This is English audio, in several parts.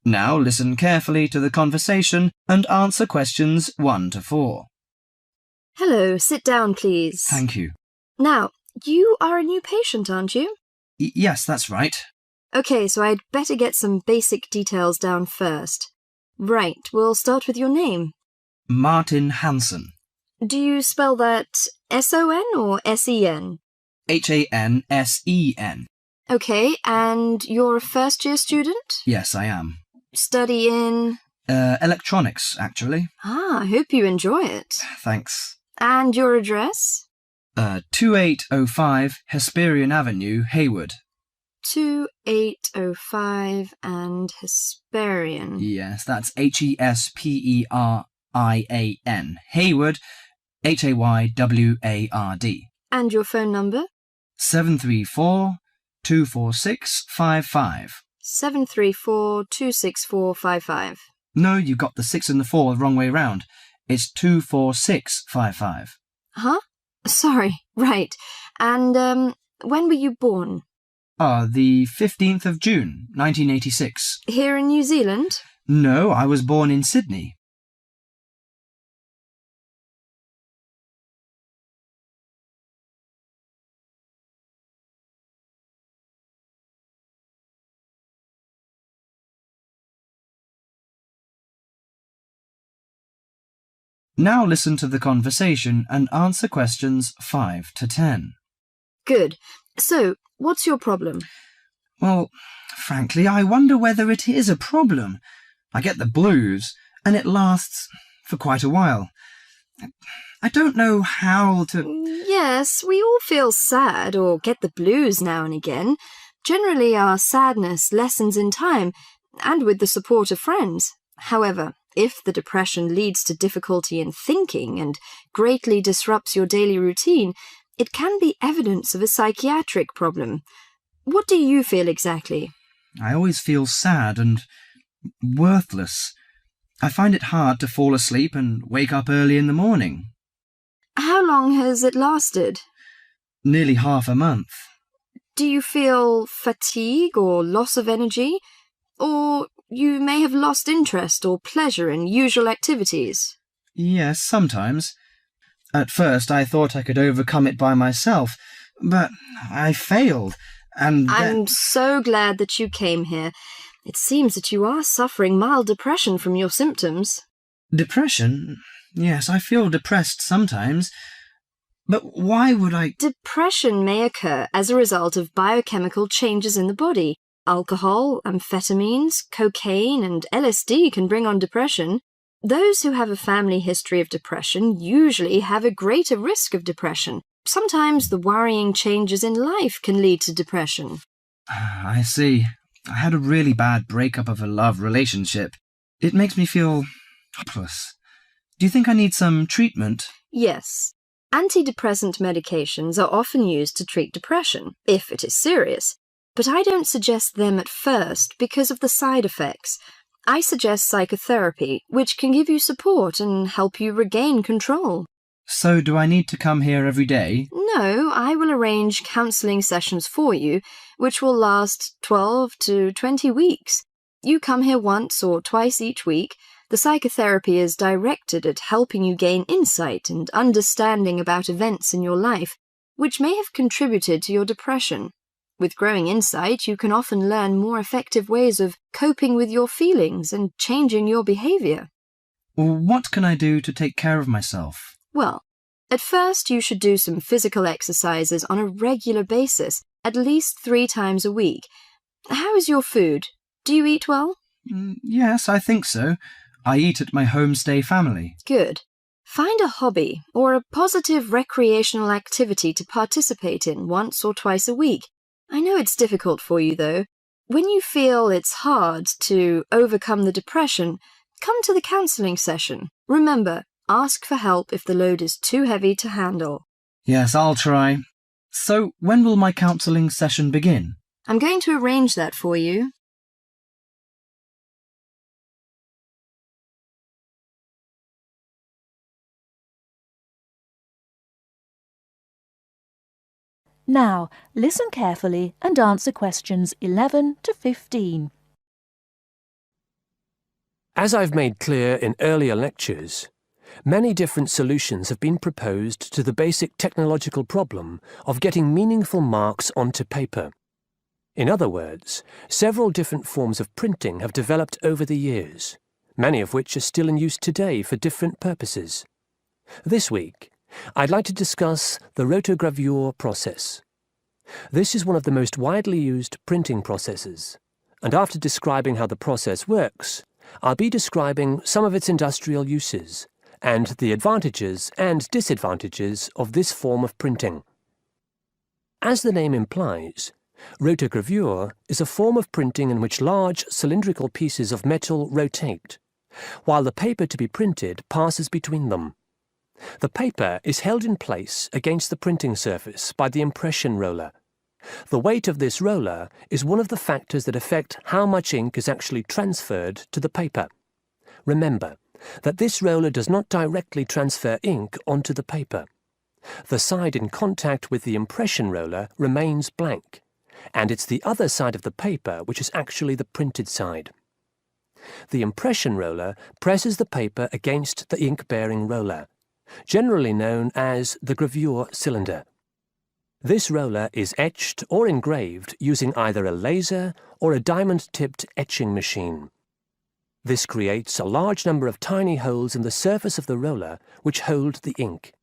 Now listen carefully to the conversation and answer questions 1 to 4. Hello, sit down, please. Thank you. Now, you are a new patient, aren't you? Yes, that's right. Okay, so I'd better get some basic details down first. Right, we'll start with your name. Martin Hansen. Do you spell that S-O-N or S-E-N? Hansen. Okay, and you're a first-year student? Yes, I am. Study in? Electronics, actually. I hope you enjoy it. Thanks. And your address? 2805 Hesperian Avenue, Hayward. 2805 and Hesperian. Yes, that's Hesperian. Hayward, Hayward. And your phone number? 734-246-55. 734-26455. No, you got the 6 and the 4 the wrong way round. It's 24655. Huh? Sorry, right. And, when were you born? The 15th of June, 1986. Here in New Zealand? No, I was born in Sydney. Now listen to the conversation and answer questions 5 to 10. Good. So, what's your problem? Well, frankly, I wonder whether it is a problem. I get the blues, and it lasts for quite a while. I don't know how to... Yes, we all feel sad or get the blues now and again. Generally, our sadness lessens in time, and with the support of friends. However, if the depression leads to difficulty in thinking and greatly disrupts your daily routine, it can be evidence of a psychiatric problem. What do you feel exactly? I always feel sad and worthless. I find it hard to fall asleep and wake up early in the morning. How long has it lasted? Nearly half a month. Do you feel fatigue or loss of energy? Or you may have lost interest or pleasure in usual activities? Yes, sometimes. At first I thought I could overcome it by myself, but I failed, and I'm so glad that you came here. It seems that you are suffering mild depression from your symptoms. Depression? Yes, I feel depressed sometimes. But why would I... Depression may occur as a result of biochemical changes in the body. Alcohol, amphetamines, cocaine, and LSD can bring on depression. Those who have a family history of depression usually have a greater risk of depression. Sometimes the worrying changes in life can lead to depression. I see. I had a really bad breakup of a love relationship. It makes me feel hopeless. Do you think I need some treatment? Yes. Antidepressant medications are often used to treat depression, if it is serious. But I don't suggest them at first because of the side effects. I suggest psychotherapy, which can give you support and help you regain control. So do I need to come here every day? No, I will arrange counselling sessions for you, which will last 12 to 20 weeks. You come here once or twice each week. The psychotherapy is directed at helping you gain insight and understanding about events in your life, which may have contributed to your depression. With growing insight, you can often learn more effective ways of coping with your feelings and changing your behaviour. What can I do to take care of myself? Well, at first you should do some physical exercises on a regular basis, at least 3 times a week. How is your food? Do you eat well? Yes, I think so. I eat at my homestay family. Good. Find a hobby or a positive recreational activity to participate in once or twice a week. I know it's difficult for you, though. When you feel it's hard to overcome the depression, come to the counselling session. Remember, ask for help if the load is too heavy to handle. Yes, I'll try. So, when will my counselling session begin? I'm going to arrange that for you. Now, listen carefully and answer questions 11 to 15. As I've made clear in earlier lectures, many different solutions have been proposed to the basic technological problem of getting meaningful marks onto paper. In other words, several different forms of printing have developed over the years, many of which are still in use today for different purposes. This week, I'd like to discuss the rotogravure process. This is one of the most widely used printing processes, and after describing how the process works, I'll be describing some of its industrial uses and the advantages and disadvantages of this form of printing. As the name implies, rotogravure is a form of printing in which large cylindrical pieces of metal rotate, while the paper to be printed passes between them. The paper is held in place against the printing surface by the impression roller. The weight of this roller is one of the factors that affect how much ink is actually transferred to the paper. Remember that this roller does not directly transfer ink onto the paper. The side in contact with the impression roller remains blank, and it's the other side of the paper which is actually the printed side. The impression roller presses the paper against the ink-bearing roller, generally known as the gravure cylinder. This roller is etched or engraved using either a laser or a diamond-tipped etching machine. This creates a large number of tiny holes in the surface of the roller which hold the ink.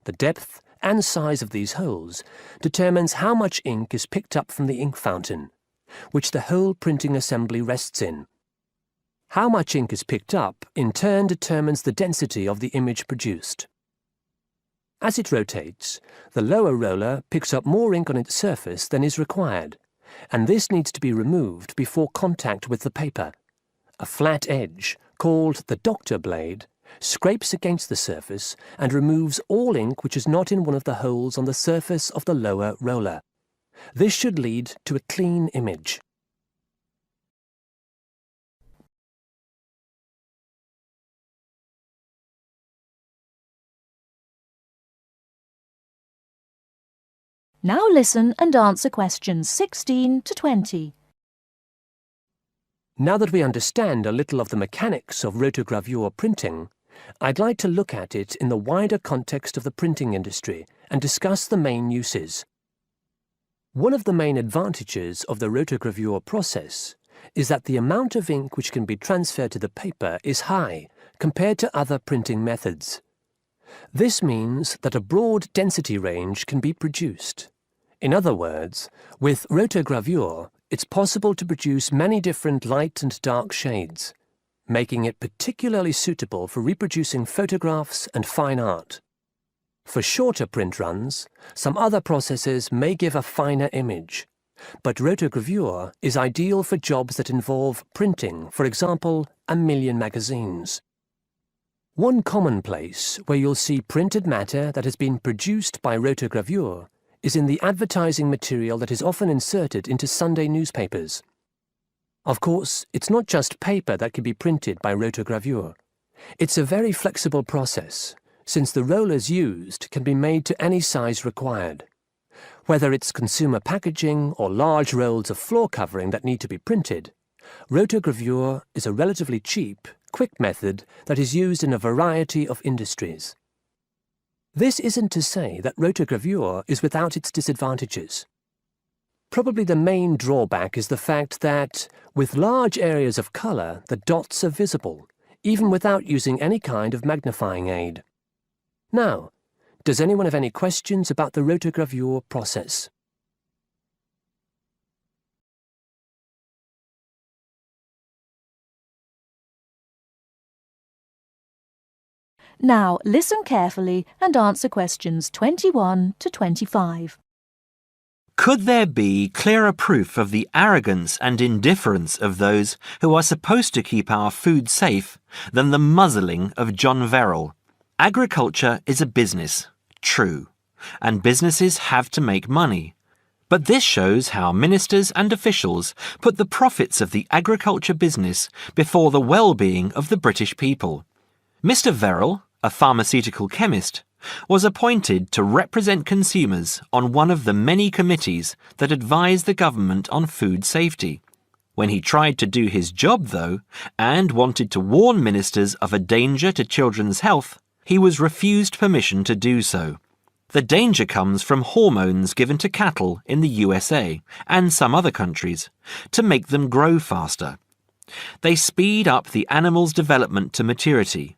The depth and size of these holes determines how much ink is picked up from the ink fountain, which the whole printing assembly rests in. How much ink is picked up, in turn, determines the density of the image produced. As it rotates, the lower roller picks up more ink on its surface than is required, and this needs to be removed before contact with the paper. A flat edge, called the doctor blade, scrapes against the surface and removes all ink which is not in one of the holes on the surface of the lower roller. This should lead to a clean image. Now listen and answer questions 16 to 20. Now that we understand a little of the mechanics of rotogravure printing, I'd like to look at it in the wider context of the printing industry and discuss the main uses. One of the main advantages of the rotogravure process is that the amount of ink which can be transferred to the paper is high compared to other printing methods. This means that a broad density range can be produced. In other words, with rotogravure, it's possible to produce many different light and dark shades, making it particularly suitable for reproducing photographs and fine art. For shorter print runs, some other processes may give a finer image, but rotogravure is ideal for jobs that involve printing, for example, 1 million magazines. One common place where you'll see printed matter that has been produced by rotogravure is in the advertising material that is often inserted into Sunday newspapers. Of course, it's not just paper that can be printed by rotogravure. It's a very flexible process, since the rollers used can be made to any size required. Whether it's consumer packaging or large rolls of floor covering that need to be printed, rotogravure is a relatively cheap, quick method that is used in a variety of industries. This isn't to say that rotogravure is without its disadvantages. Probably the main drawback is the fact that, with large areas of colour, the dots are visible, even without using any kind of magnifying aid. Now, does anyone have any questions about the rotogravure process? Now listen carefully and answer questions 21 to 25. Could there be clearer proof of the arrogance and indifference of those who are supposed to keep our food safe than the muzzling of John Verrill? Agriculture is a business, true, and businesses have to make money. But this shows how ministers and officials put the profits of the agriculture business before the well-being of the British people. Mr. Verrill, a pharmaceutical chemist, was appointed to represent consumers on one of the many committees that advise the government on food safety. When he tried to do his job, though, and wanted to warn ministers of a danger to children's health, he was refused permission to do so. The danger comes from hormones given to cattle in the USA and some other countries to make them grow faster. They speed up the animal's development to maturity,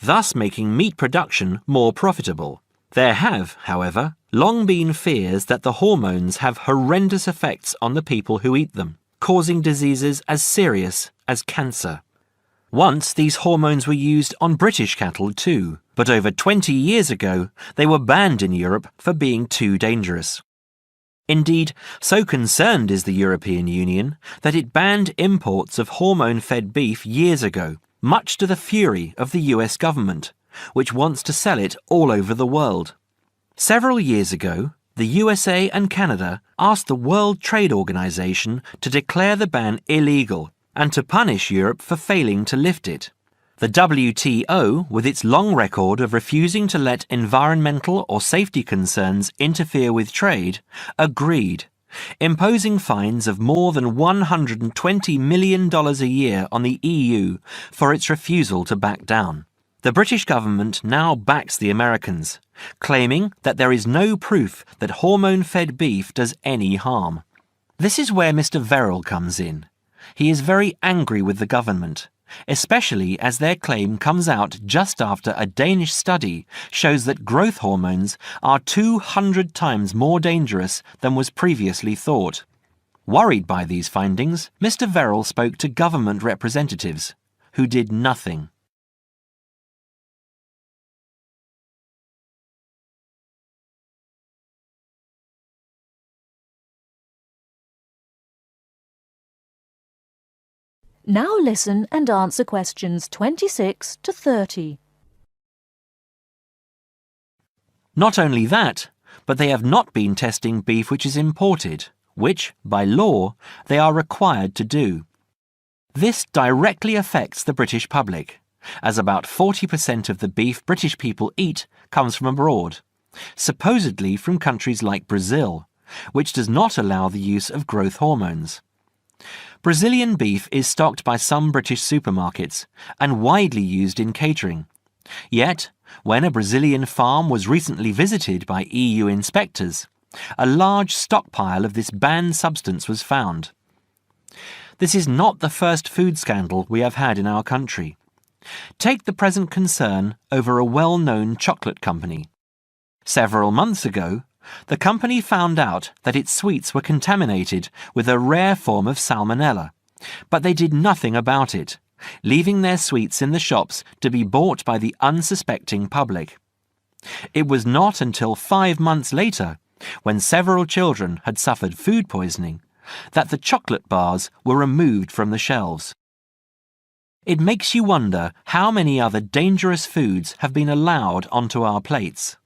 thus making meat production more profitable. There have, however, long been fears that the hormones have horrendous effects on the people who eat them, causing diseases as serious as cancer. Once these hormones were used on British cattle too, but over 20 years ago they were banned in Europe for being too dangerous. Indeed, so concerned is the European Union that it banned imports of hormone-fed beef years ago, much to the fury of the US government, which wants to sell it all over the world. Several years ago, the USA and Canada asked the World Trade Organization to declare the ban illegal and to punish Europe for failing to lift it. The WTO, with its long record of refusing to let environmental or safety concerns interfere with trade, agreed, imposing fines of more than $120 million a year on the EU for its refusal to back down. The British government now backs the Americans, claiming that there is no proof that hormone-fed beef does any harm. This is where Mr. Verrill comes in. He is very angry with the government, especially as their claim comes out just after a Danish study shows that growth hormones are 200 times more dangerous than was previously thought. Worried by these findings, Mr. Verrill spoke to government representatives, who did nothing. Now listen and answer questions 26 to 30. Not only that, but they have not been testing beef which is imported, which, by law, they are required to do. This directly affects the British public, as about 40% of the beef British people eat comes from abroad, supposedly from countries like Brazil, which does not allow the use of growth hormones. Brazilian beef is stocked by some British supermarkets and widely used in catering. Yet, when a Brazilian farm was recently visited by EU inspectors, a large stockpile of this banned substance was found. This is not the first food scandal we have had in our country. Take the present concern over a well-known chocolate company. Several months ago, the company found out that its sweets were contaminated with a rare form of salmonella, but they did nothing about it, leaving their sweets in the shops to be bought by the unsuspecting public. It was not until 5 months later, when several children had suffered food poisoning, that the chocolate bars were removed from the shelves. It makes you wonder how many other dangerous foods have been allowed onto our plates.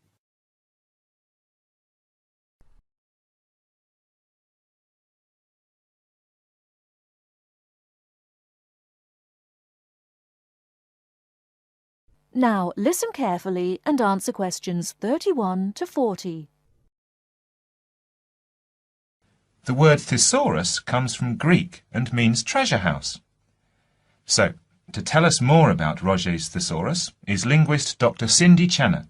Now listen carefully and answer questions 31 to 40. The word thesaurus comes from Greek and means treasure house. So, to tell us more about Roget's thesaurus is linguist Dr. Cindy Channer.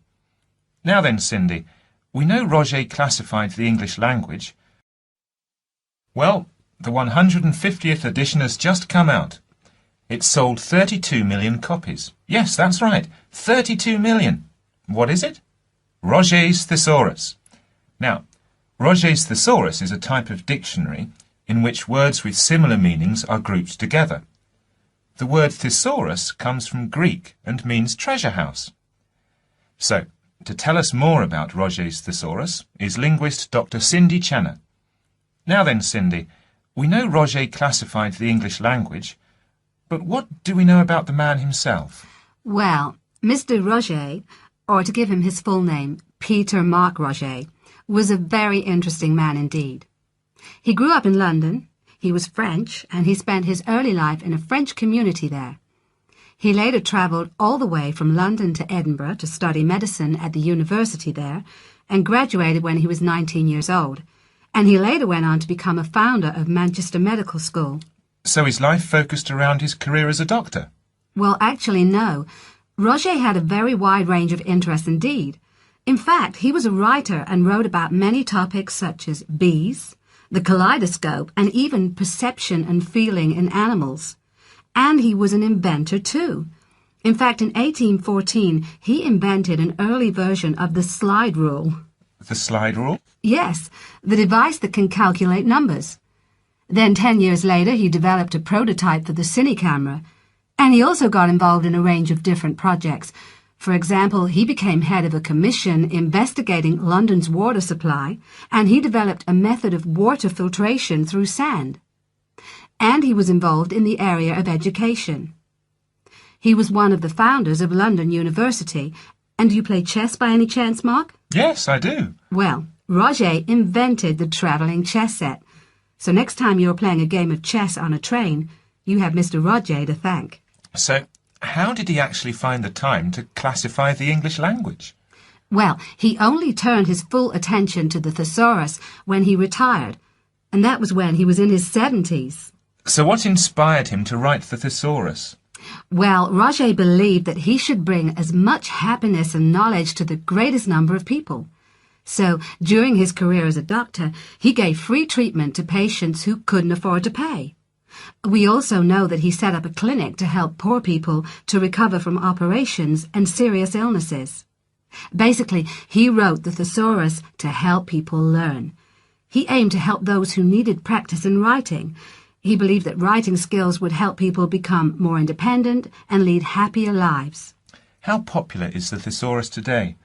Now then, Cindy, we know Roget classified the English language. Well, the 150th edition has just come out. It sold 32 million copies. Yes, that's right, 32 million. What is it? Roget's thesaurus. Now, Roget's thesaurus is a type of dictionary in which words with similar meanings are grouped together. The word thesaurus comes from Greek and means treasure house. So, to tell us more about Roget's thesaurus is linguist Dr. Cindy Channer. Now then, Cindy, we know Roget classified the English language, but what do we know about the man himself? Well, Mr. Roget, or to give him his full name, Peter Mark Roget, was a very interesting man indeed. He grew up in London, he was French, and he spent his early life in a French community there. He later travelled all the way from London to Edinburgh to study medicine at the university there, and graduated when he was 19 years old, and he later went on to become a founder of Manchester Medical School. So his life focused around his career as a doctor? Well, actually, no. Roget had a very wide range of interests indeed. In fact, he was a writer and wrote about many topics such as bees, the kaleidoscope, and even perception and feeling in animals. And he was an inventor too. In fact, in 1814, he invented an early version of the slide rule. The slide rule? Yes, the device that can calculate numbers. Then 10 years later, he developed a prototype for the cine camera. And he also got involved in a range of different projects. For example, he became head of a commission investigating London's water supply, and he developed a method of water filtration through sand. And he was involved in the area of education. He was one of the founders of London University. And do you play chess by any chance, Mark? Yes, I do. Well, Roget invented the travelling chess set. So next time you're playing a game of chess on a train, you have Mr. Roget to thank. So, how did he actually find the time to classify the English language? Well, he only turned his full attention to the thesaurus when he retired, and that was when he was in his 70s. So what inspired him to write the thesaurus? Well, Roget believed that he should bring as much happiness and knowledge to the greatest number of people. So, during his career as a doctor, he gave free treatment to patients who couldn't afford to pay. We also know that he set up a clinic to help poor people to recover from operations and serious illnesses. Basically, he wrote the thesaurus to help people learn. He aimed to help those who needed practice in writing. He believed that writing skills would help people become more independent and lead happier lives. How popular is the thesaurus today?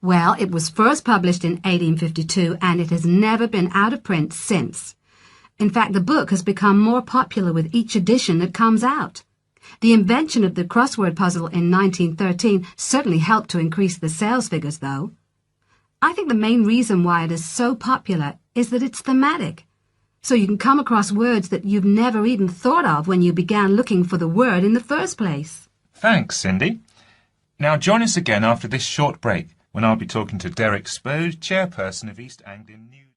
Well, it was first published in 1852 and it has never been out of print since. In fact, the book has become more popular with each edition that comes out. The invention of the crossword puzzle in 1913 certainly helped to increase the sales figures, though. I think the main reason why it is so popular is that it's thematic. So you can come across words that you've never even thought of when you began looking for the word in the first place. Thanks, Cindy. Now join us again after this short break when I'll be talking to Derek Spode, chairperson of East Anglian News.